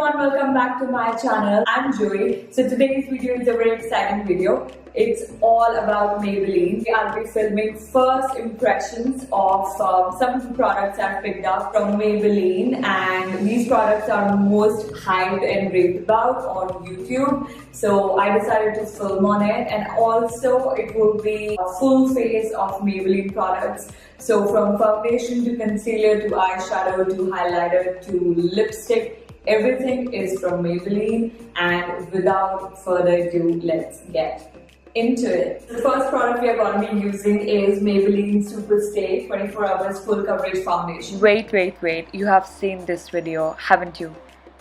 everyone, welcome back to my channel. I'm Joy. So today's video is a very exciting video. It's all about Maybelline. I'll be filming first impressions of some of the products I've picked up from Maybelline, and these products are most hyped and raved about on YouTube. So I decided to film on it, and also it will be a full face of Maybelline products. So from foundation to concealer to eyeshadow to highlighter to lipstick, everything is from Maybelline. And without further ado, let's get into it. The first product we are going to be using is Maybelline Superstay 24 Hours Full Coverage Foundation. Wait. You have seen this video, haven't you?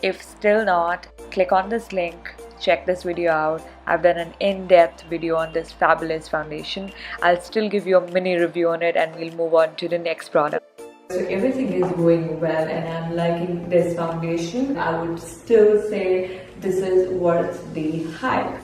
If still not, click on this link. Check this video out. I've done an in-depth video on this fabulous foundation. I'll still give you a mini review on it and we'll move on to the next product. So everything is going well and I'm liking this foundation. I would still say this is worth the hype.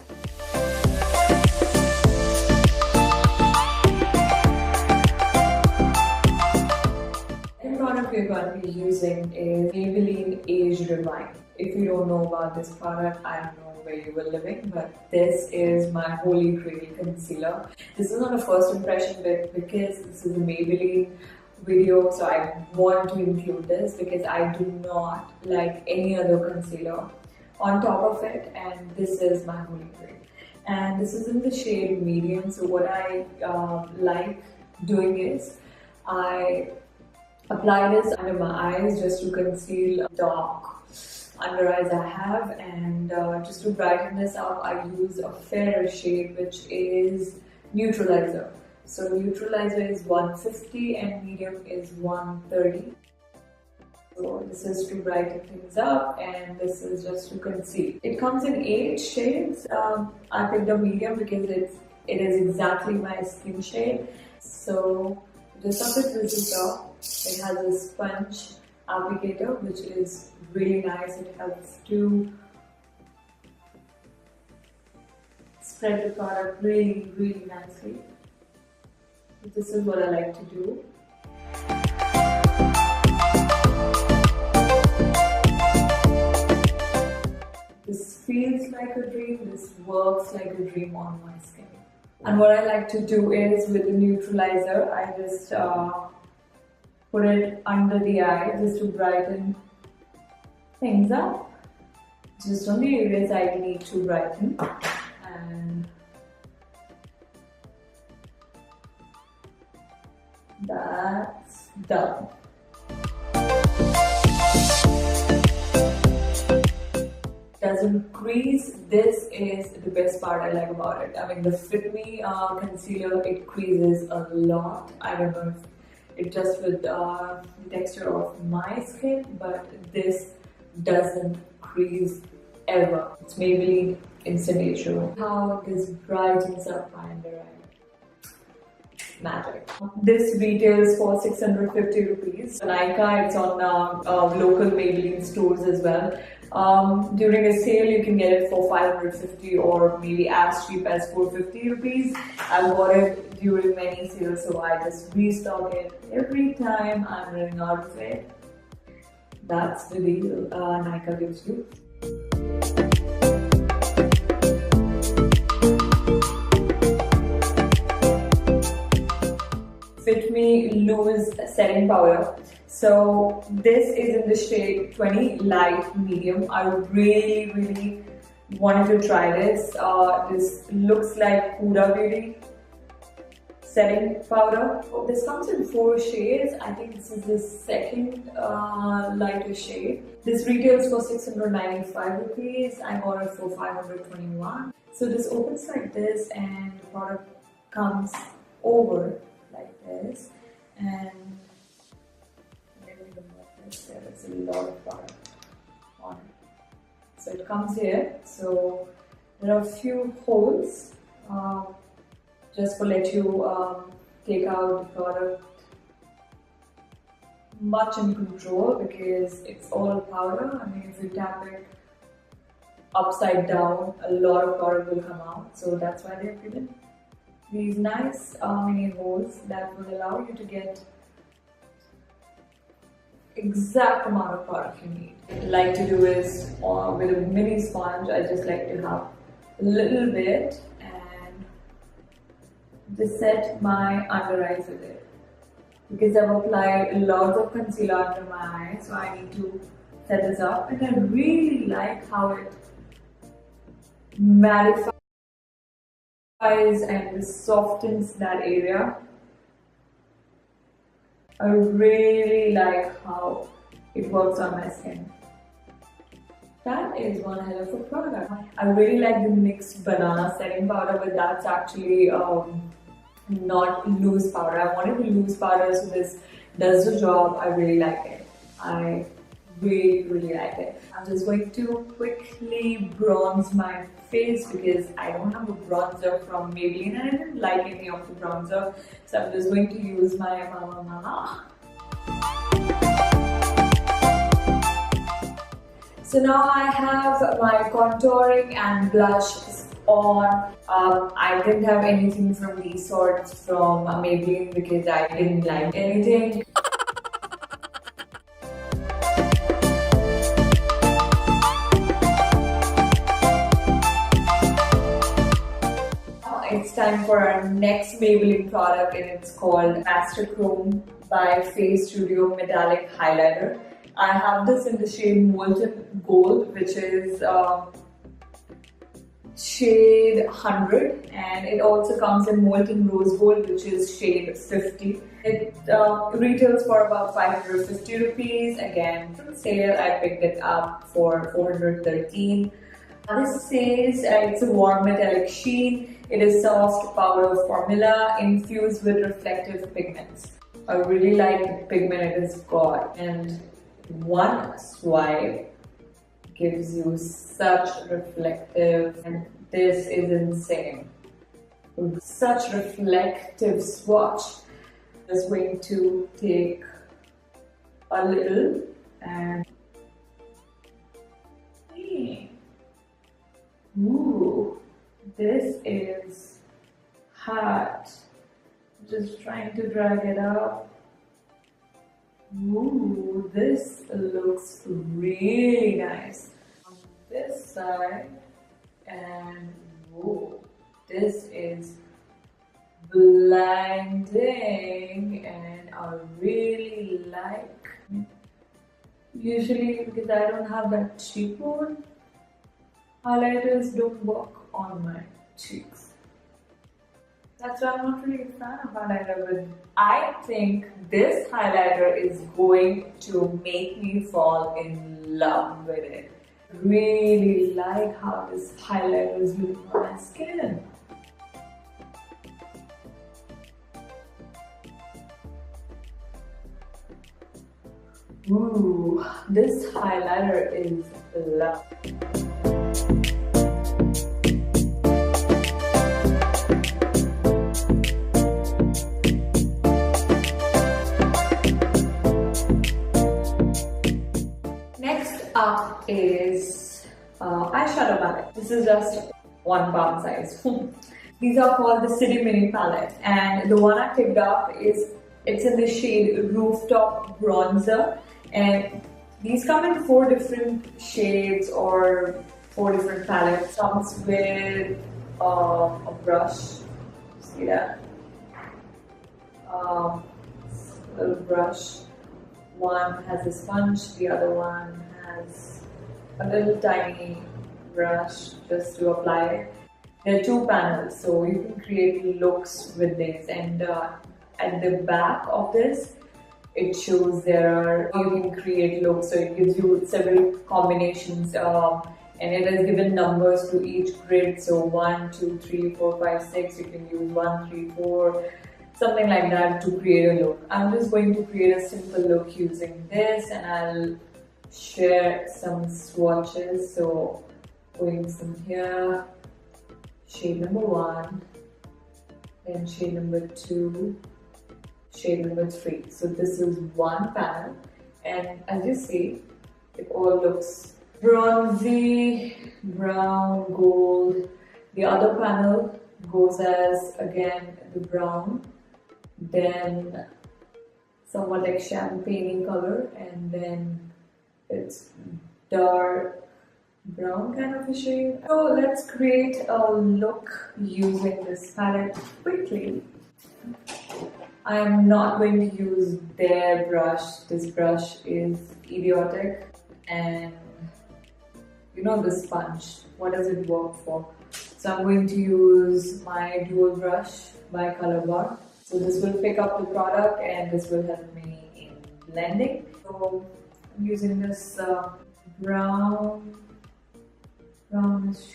The product we're going to be using is Maybelline Age Rewind. If you don't know about this product, I don't know where you were living, but this is my holy grail concealer. This is not a first impression, but because this is a Maybelline video, so I want to include this because I do not like any other concealer on top of it, and this is my holy grail. And this is in the shade medium. So what I like doing is I apply this under my eyes just to conceal dark under eyes I have, and just to brighten this up I use a fairer shade which is Neutralizer. So Neutralizer is 150 and medium is 130. So this is to brighten things up and this is just to conceal. It comes in 8 shades. I picked a medium because it is exactly my skin shade. So just up it this up. It has a sponge applicator which is really nice. It helps to spread the product really nicely. This is what I like to do. This feels like a dream, this works like a dream on my skin. And what I like to do is with the neutralizer, I just put it under the eye just to brighten things up. Just on the areas I need to brighten. And that's done. Doesn't crease. This is the best part I like about it. I mean, the Fit Me concealer, it creases a lot. I don't know if it's just with the texture of my skin, but this doesn't crease ever. It's Maybelline Instant Age Rewind. How this brightens up my under eye. Magic. This retails for 650 rupees. Nykaa, it's on local Maybelline stores as well. During a sale, you can get it for 550 or maybe as cheap as 450 rupees. I bought it during many sales, so I just restock it every time I'm running out of it. That's the deal Nykaa gives you. Fit Me Loose Setting Powder. So this is in the shade 20 Light Medium. I really wanted to try this. This looks like Huda Beauty setting powder. This comes in 4 shades. I think this is the second lighter shade. This retails for 695 rupees. I got it for 521. So this opens like this and the product comes over like this, and there is a lot of product on it. So it comes here. So there are a few holes just to let you take out the product much in control because it's all powder. I mean, if you tap it upside down, a lot of product will come out. So that's why they've given these nice mini holes that will allow you to get exact amount of product you need. What I like to do is with a mini sponge, I just like to have a little bit and just set my under eyes with it. Because I've applied lots of concealer under my eyes, so I need to set this up. And I really like how it mattifies and softens that area. I really like how it works on my skin. That is one hell of a product. I really like the NYX banana setting powder, but that's actually not loose powder. I wanted the loose powder, so this does the job. I really like it. I really like it. I'm just going to quickly bronze my face because I don't have a bronzer from Maybelline and I didn't like any of the bronzer, so I'm just going to use my Mama. So now I have my contouring and blush on. I didn't have anything from these sorts from Maybelline because I didn't like anything. It's time for our next Maybelline product, and it's called Master Chrome by Face Studio Metallic Highlighter. I have this in the shade Molten Gold, which is shade 100, and it also comes in Molten Rose Gold, which is shade 50. It retails for about 550 rupees. Again, from sale, I picked it up for 413. This says it's a warm metallic sheen. It is soft powder formula infused with reflective pigments. I really like the pigment it has got, and one swipe gives you such reflective, and this is insane. Such reflective swatch. Just going to take a little and ooh, this is hot. Just trying to drag it up. Ooh, this looks really nice. On this side, and whoa, this is blinding, and I really like. Usually, because I don't have that cheekbone, highlighters don't work on my cheeks. That's why I'm not really a fan of highlighter, but I think this highlighter is going to make me fall in love with it. Really like how this highlighter is looking on my skin. Ooh, this highlighter is love. Up is eyeshadow palette. This is just 1 palm size. These are called the City Mini palette, and the one I picked up it's in the shade Rooftop Bronzer, and these come in 4 different shades or 4 different palettes. Comes with a brush. See that? Little brush. One has a sponge, the other one has a little tiny brush just to apply it. There are 2 panels, so you can create looks with this, and at the back of this it shows you can create looks, so it gives you several combinations and it has given numbers to each grid, so 1, 2, 3, 4, 5, 6, you can use 1, 3, 4, something like that to create a look. I'm just going to create a simple look using this, and I'll share some swatches. So going from here, shade number 1, then shade number 2, shade number 3. So this is one panel, and as you see, it all looks bronzy, brown, gold. The other panel goes as again the brown, then somewhat like champagne color, and then it's dark brown kind of a shade. So let's create a look using this palette quickly. I am not going to use their brush. This brush is idiotic, and you know the sponge, what does it work for? So I'm going to use my dual brush by Color Bar. So this will pick up the product and this will help me in blending. So I'm using this brownish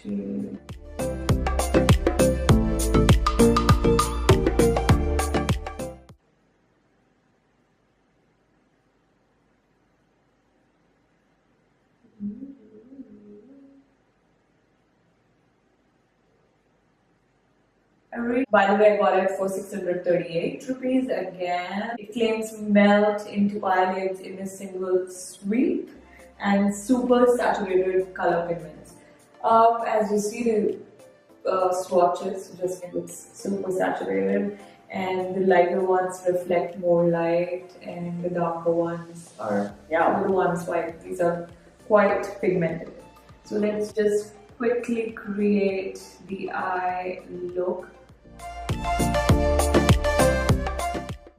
shade. By the way, I got it for 638 rupees again. It claims melt into eyelids in a single sweep and super saturated color pigments. As you see, the swatches just looks super saturated, and the lighter ones reflect more light, and the darker ones are the ones white. These are quite pigmented. So let's just quickly create the eye look.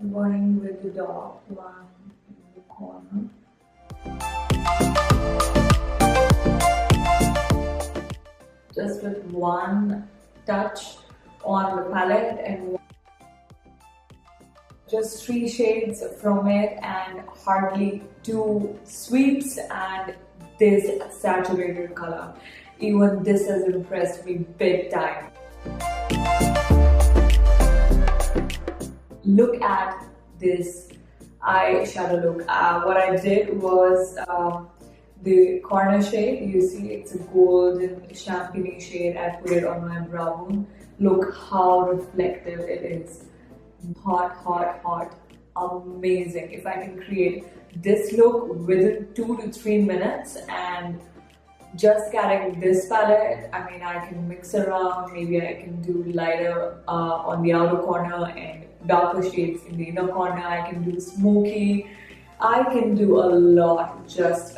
I'm going with the dark one in the corner. Just with one touch on the palette and just 3 shades from it, and hardly 2 sweeps, and this saturated color. Even this has impressed me big time. Look at this eyeshadow look. What I did was the corner shade, you see it's a golden champagne shade. I put it on my brow bone. Look how reflective it is. Hot, hot, hot. Amazing. If I can create this look within 2 to 3 minutes, and just carrying this palette, I mean, I can mix around. Maybe I can do lighter on the outer corner and darker shades in the inner corner. I can do smoky. I can do a lot just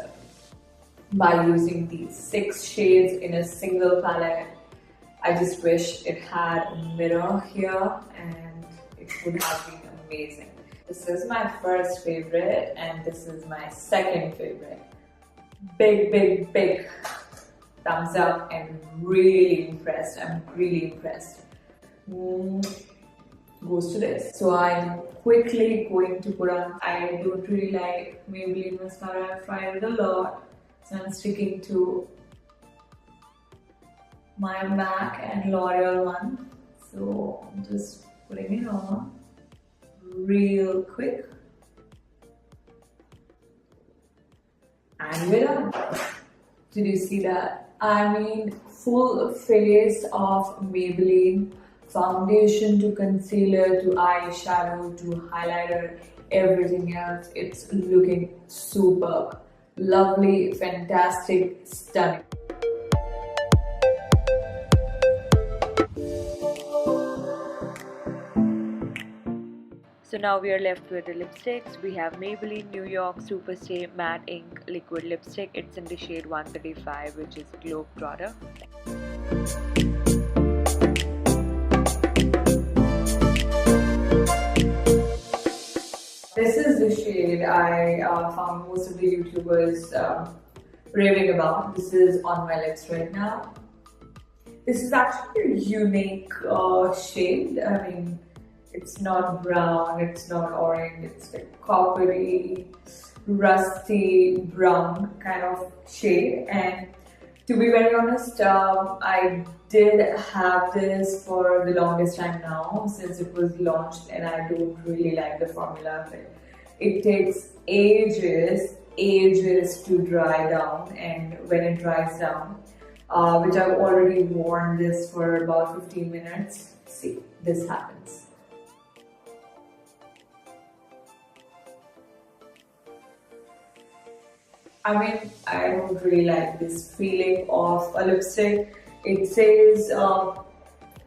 by using these 6 shades in a single palette. I just wish it had a mirror here, and it would have been amazing. This is my first favorite, and this is my second favorite. Big, big, big thumbs up, and really impressed. I'm really impressed. Goes to this. So I'm quickly going to put on, I don't really like Maybelline mascara. I've tried it a lot, so I'm sticking to my MAC and L'Oreal one. So I'm just putting it on real quick. And we're done. Did you see that? I mean, full face of Maybelline, foundation to concealer to eyeshadow to highlighter, everything else. It's looking superb. Lovely, fantastic, stunning. So now we are left with the lipsticks. We have Maybelline New York Superstay Matte Ink Liquid Lipstick. It's in the shade 135, which is Glow product. This is the shade I found most of the YouTubers raving about. This is on my lips right now. This is actually a unique shade. I mean, it's not brown, it's not orange, it's like coppery, rusty brown kind of shade. And to be very honest, I did have this for the longest time now since it was launched, and I don't really like the formula of it. It takes ages to dry down, and when it dries down, which I've already worn this for about 15 minutes, see, this happens. I mean, I don't really like this feeling of a lipstick. It says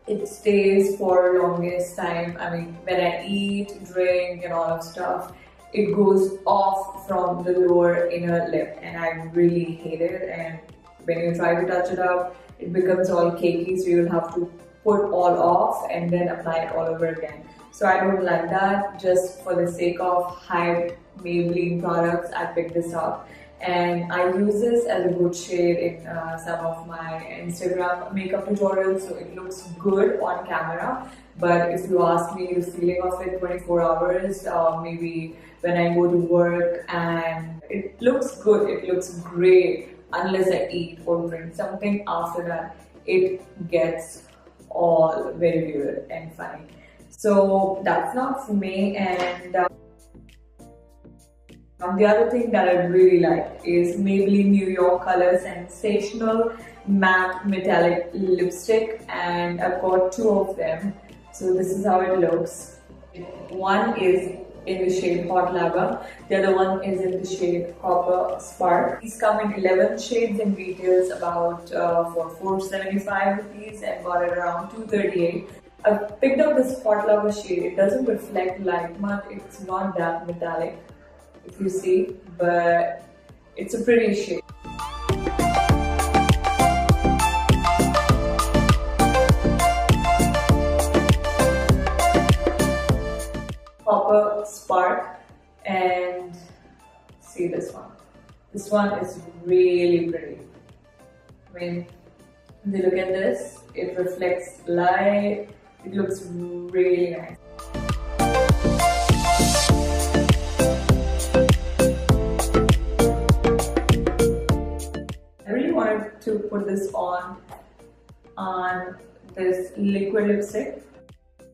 it stays for longest time. I mean, when I eat, drink and all of stuff, it goes off from the lower inner lip, and I really hate it. And when you try to touch it up, it becomes all cakey, so you'll have to put all off and then apply it all over again. So I don't like that. Just for the sake of hyped Maybelline products, I picked this up. And I use this as a good shade in some of my Instagram makeup tutorials, so it looks good on camera. But if you ask me the feeling of it 24 hours, maybe when I go to work, and it looks good, it looks great, unless I eat or drink something. After that, it gets all very weird and funny. So that's not for me. And the other thing that I really like is Maybelline New York Color Sensational Matte Metallic Lipstick, and I've got two of them. So this is how it looks. One is in the shade Hot Lava, the other one is in the shade Copper Spark. These come in 11 shades and retails about for 475 rupees, and got it around 238. I've picked up this Hot Lava shade. It doesn't reflect light much, it's not that metallic, if you see, but it's a pretty shade. Copper Spark, and see this one. This one is really pretty. I mean, if you look at this, it reflects light. It looks really nice. I really wanted to put this on this liquid lipstick.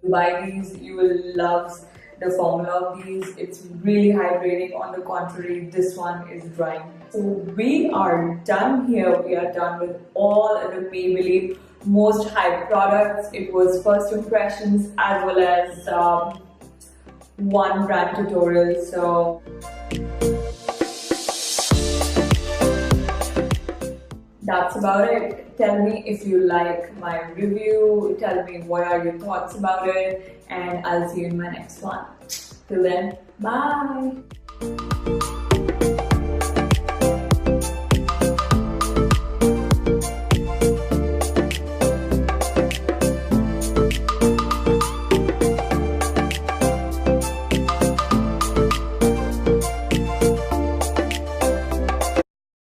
You buy these, you will love the formula of these. It's really hydrating. On the contrary, this one is drying. So we are done here. We are done with all the Maybelline most hyped products. It was first impressions as well as one brand tutorial. So that's about it. Tell me if you like my review. Tell me what are your thoughts about it, and I'll see you in my next one. Till then, bye.